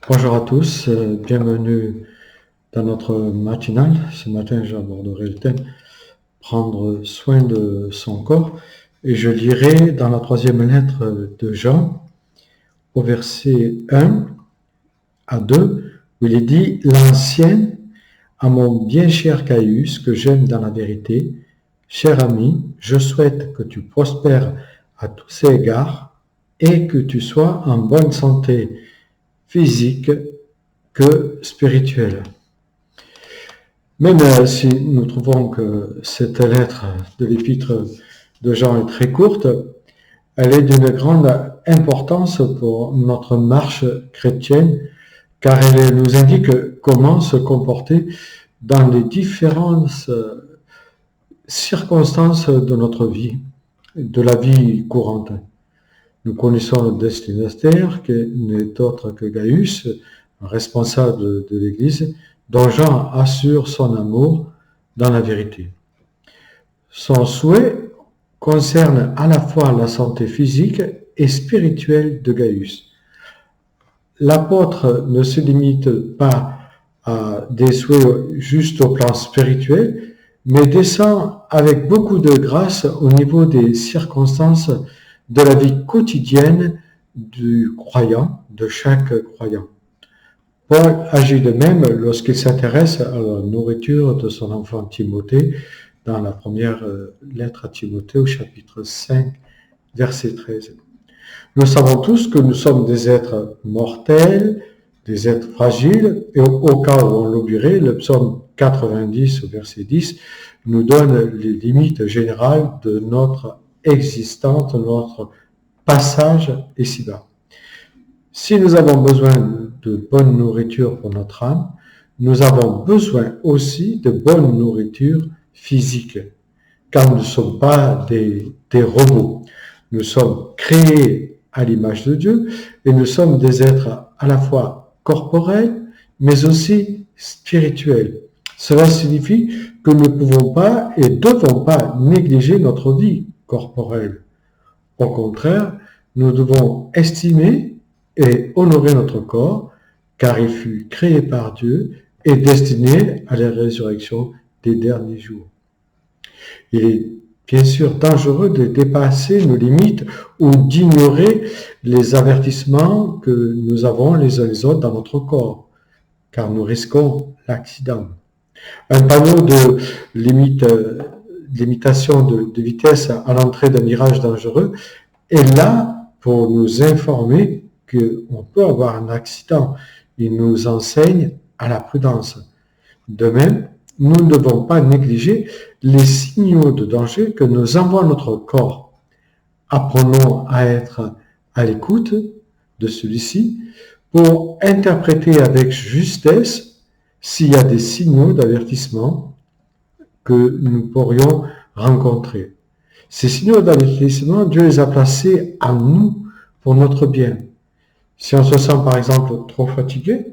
Bonjour à tous, bienvenue dans notre matinale. Ce matin, j'aborderai le thème prendre soin de son corps et je lirai dans la troisième lettre de Jean au verset 1 à 2 où il est dit: L'ancienne à mon bien cher Caius que j'aime dans la vérité, cher ami, je souhaite que tu prospères à tous égards et que tu sois en bonne santé physique que spirituelle. Même si nous trouvons que cette lettre de l'épître de Jean est très courte, elle est d'une grande importance pour notre marche chrétienne, car elle nous indique comment se comporter dans les différentes circonstances de notre vie, de la vie courante. Nous connaissons le destinataire, qui n'est autre que Gaius, un responsable de l'Église, dont Jean assure son amour dans la vérité. Son souhait concerne à la fois la santé physique et spirituelle de Gaius. L'apôtre ne se limite pas à des souhaits juste au plan spirituel, mais descend avec beaucoup de grâce au niveau des circonstances de la vie quotidienne du croyant, de chaque croyant. Paul agit de même lorsqu'il s'intéresse à la nourriture de son enfant Timothée, dans la première lettre à Timothée au chapitre 5, verset 13. Nous savons tous que nous sommes des êtres mortels, des êtres fragiles, et au cas où on l'oublierait, le psaume 90 au verset 10 nous donne les limites générales de notre existence, de notre passage ici-bas. Si nous avons besoin de bonne nourriture pour notre âme, nous avons besoin aussi de bonne nourriture physique, car nous ne sommes pas des robots. Nous sommes créés à l'image de Dieu et nous sommes des êtres à la fois corporels, mais aussi spirituels. Cela signifie que nous ne pouvons pas et ne devons pas négliger notre vie corporelle. Au contraire, nous devons estimer et honorer notre corps, car il fut créé par Dieu et destiné à la résurrection des derniers jours. Il est bien sûr dangereux de dépasser nos limites ou d'ignorer les avertissements que nous avons les uns les autres dans notre corps, car nous risquons l'accident. Un panneau de limitation de vitesse à l'entrée d'un virage dangereux est là pour nous informer qu'on peut avoir un accident. Il nous enseigne à la prudence. De même, nous ne devons pas négliger les signaux de danger que nous envoie notre corps. Apprenons à être à l'écoute de celui-ci pour interpréter avec justesse s'il y a des signaux d'avertissement que nous pourrions rencontrer. Ces signaux d'avertissement, Dieu les a placés en nous pour notre bien. Si on se sent par exemple trop fatigué,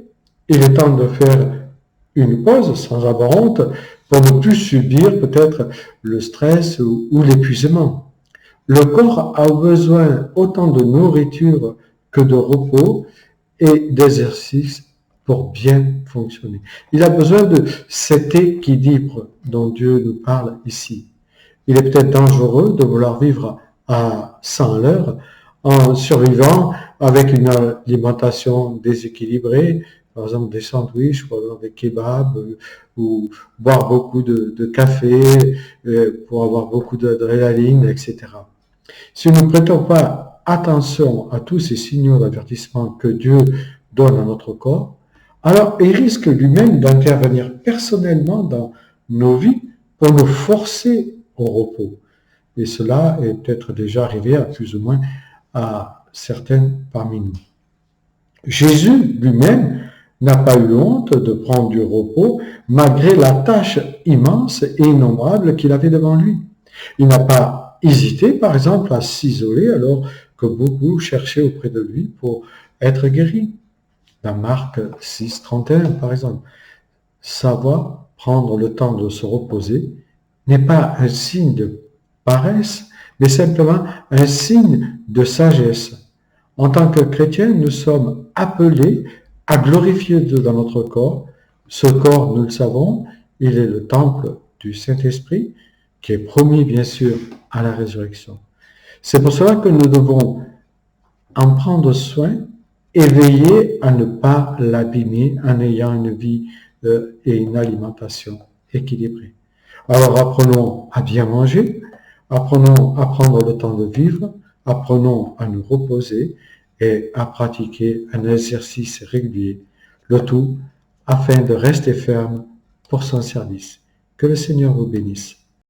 il est temps de faire une pause sans avoir honte pour ne plus subir peut-être le stress ou l'épuisement. Le corps a besoin autant de nourriture que de repos et d'exercice pour bien fonctionner. Il a besoin de cet équilibre dont Dieu nous parle ici. Il est peut-être dangereux de vouloir vivre à 100 à l'heure en survivant avec une alimentation déséquilibrée, par exemple des sandwichs ou alors des kebabs, ou boire beaucoup de café pour avoir beaucoup d'adrénaline, etc. Si nous ne prêtons pas attention à tous ces signaux d'avertissement que Dieu donne à notre corps, alors il risque lui-même d'intervenir personnellement dans nos vies pour nous forcer au repos. Et cela est peut-être déjà arrivé à plus ou moins à certains parmi nous. Jésus lui-même n'a pas eu honte de prendre du repos malgré la tâche immense et innombrable qu'il avait devant lui. Il n'a pas hésité, par exemple, à s'isoler alors que beaucoup cherchaient auprès de lui pour être guéris. Dans Marc 6, 31, par exemple. Savoir prendre le temps de se reposer n'est pas un signe de paresse, mais simplement un signe de sagesse. En tant que chrétiens, nous sommes appelés à glorifier Dieu dans notre corps. Ce corps, nous le savons, il est le temple du Saint-Esprit, qui est promis bien sûr à la résurrection. C'est pour cela que nous devons en prendre soin et veiller à ne pas l'abîmer en ayant une vie et une alimentation équilibrée. Alors apprenons à bien manger, apprenons à prendre le temps de vivre, apprenons à nous reposer et à pratiquer un exercice régulier, le tout afin de rester ferme pour son service. Que le Seigneur vous bénisse.